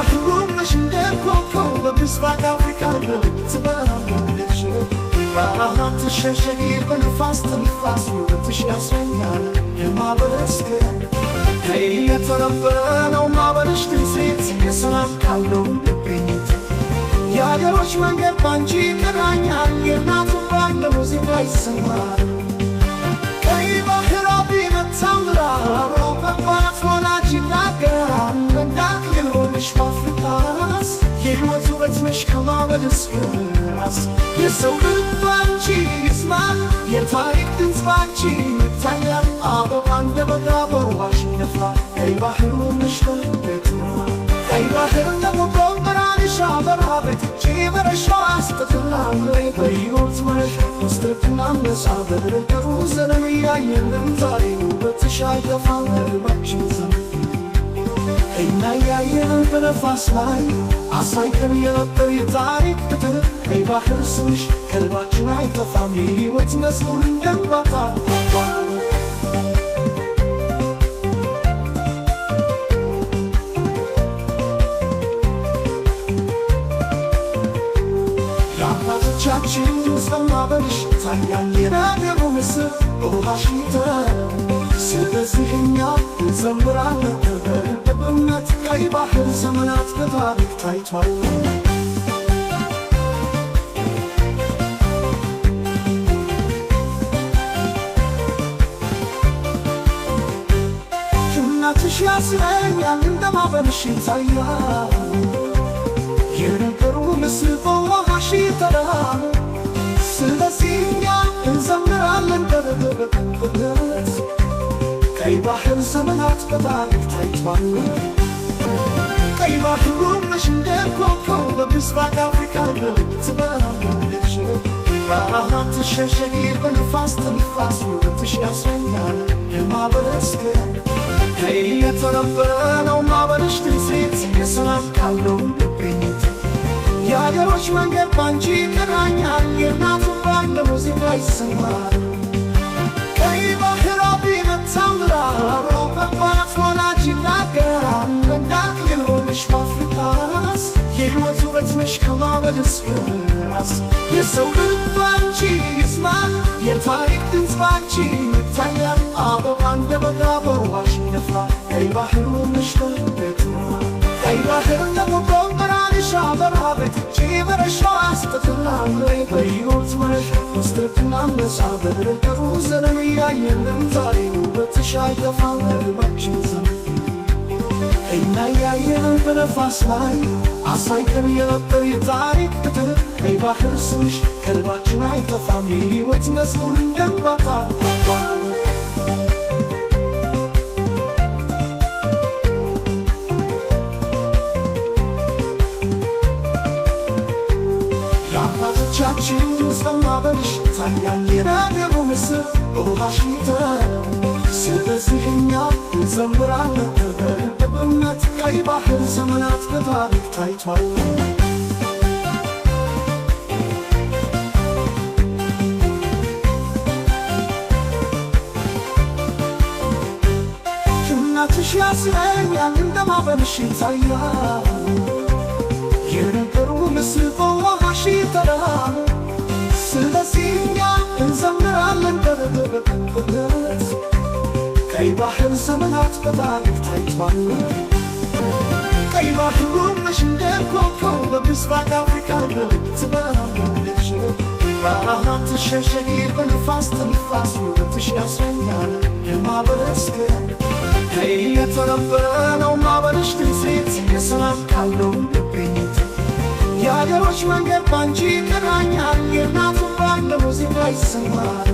ባህሩም ነሽ እንደ ኮከብ በምስራቅ አፍሪካ ትበራለሽ ባህራን ተሸሸጊ በንፋስ ትንፋስ ውበትሽ ያስረኛል የማበረስከን የተረበረ ነው ማበረሽ ትንሴት የሰላም ቃል ነው ልቤኝት የአገሮች መንገድ ባንቺ ይጠራኛል የእናቱ ባል ለሙዚቃ ይሰማል ቀይ ባህር ቢመታው ምዕራብ መግባት ወላጅ ይናገራል መንዳቅ የሆንሽ በአፍሪካስ የሕይወት ውበት ነሽ ከማዕበል እስከ ራስ የሰው ልብ ባንቺ ይስማ የታሪክ ድምፅ ባንቺ ይታያል አበባ እንደ በጋ በውሃሽ ይነፍራል ቀይ ባህር ነሽ ከልቤትማ ቀይ ባህር እንደሞቀው በራንሽ አበራ በትቼ በረሻው አስጥትላለይ በሕይወት መረሻ ውስጥትና ነፃ በደረቀሩ ዘለም እያየንም ዛሬ ውበትሽ አይጠፋም ልባችን ዘመን እኛ ያየን በነፋስ ላይ አሳይተን የነበር የታሪክ ፍትህ ቀይ ባህር ስምሽ ከልባችን አይጠፋም የሕይወት መዝሙር እንደንባታ የአባቶቻችን ሰማበልሽ ታያል የነገሩ ምስል በውሃሽ ይተራል ስለዚህ እኛ እንዘምራለን በእምነት ቀይ ባህር ዘመናት በታሪክ ታይቷል እናትሽ ያስረኛል እንደማበልሽ ይታያል የነገሩ ምስል በውሃሽ ይተራል ስለዚህ እኛ እንዘምራለን በእምነት ቀይ ባህር ዘመናት በታሪክ ታይቷል ቀይ ባህሩም ነሽ እንደ ኮከብ በምስራቅ አፍሪካ ትበራለሽ ባህራን ተሸሸጊ በንፋስ ትንፋስ ውበትሽ ያስረኛል የማበረስከን የተረበረ ነው ማዕበልሽ ትንሴት የሰላም ቃል ነው ልቤኝት የአገሮች መንገድ ባንቺ ይጠራኛል የእናቱ ባል ለሙዚቃ ይሰማል ቀይ ባህር ቢመታው ምዕራብ መግባት ወላጅ ይናገራል መንዳቅ የሆንሽ በአፍሪካስ የሕይወት ውበት ነሽ ከማዕበል እስከ ራስ የሰው ልብ ባንቺ ይስማ የታሪክ ድምፅ ባንቺ ይታያል አበባ እንደ በጋ በውሃሽ ይነፍራል ቀይ ባህር ነሽ ከልቤትማ ቀይ ባህር እንደሞቀው በራንሽ አበራ በትቼ በረሻው አስጥትላለይ በሕይወት መረሻ ውስጥና ነፃ በደረቀሩ ዘለም እያየንም ዛሬ ውበትሽ አይጠፋም ልባችን ዘመን እኛ ያየን በነፋስ ላይ አሳይተን የነበር የታሪክ ፍትህ ቀይ ባህር ስምሽ ከልባችን አይጠፋም የሕይወት መዝሙር እንደንባታ የአባቶቻችን ሰማበልሽ ታያል የነገሩ ምስል በውሃሽ ይተራል ስለዚህ እኛ እንዘምራለን በእምነት ቀይ ባህር ዘመናት በታሪክ ታይቷል እናትሽ ያስረኛል እንደማበልሽ ይታያል የነገሩ ምስል በውሃሽ ይተራል ስለዚህ እኛ እንዘምራለን በእምነት ቀይ ባህር ዘመናት በታሪክ ታይቷል ቀይ ባህሩም ነሽ እንደ ኮከብ በምስራቅ አፍሪካ ትበራለሽ ባህራን ተሸሸጊ በንፋስ ትንፋስ ውበትሽ ያስረኛል የማበረስከን የተረበረ ነው ማዕበልሽ ትንሴት የሰላም ቃል ነው ልቤኝት የአገሮች መንገድ ባንቺ ይጠራኛል የእናቱ ባል ለሙዚቃ ይሰማል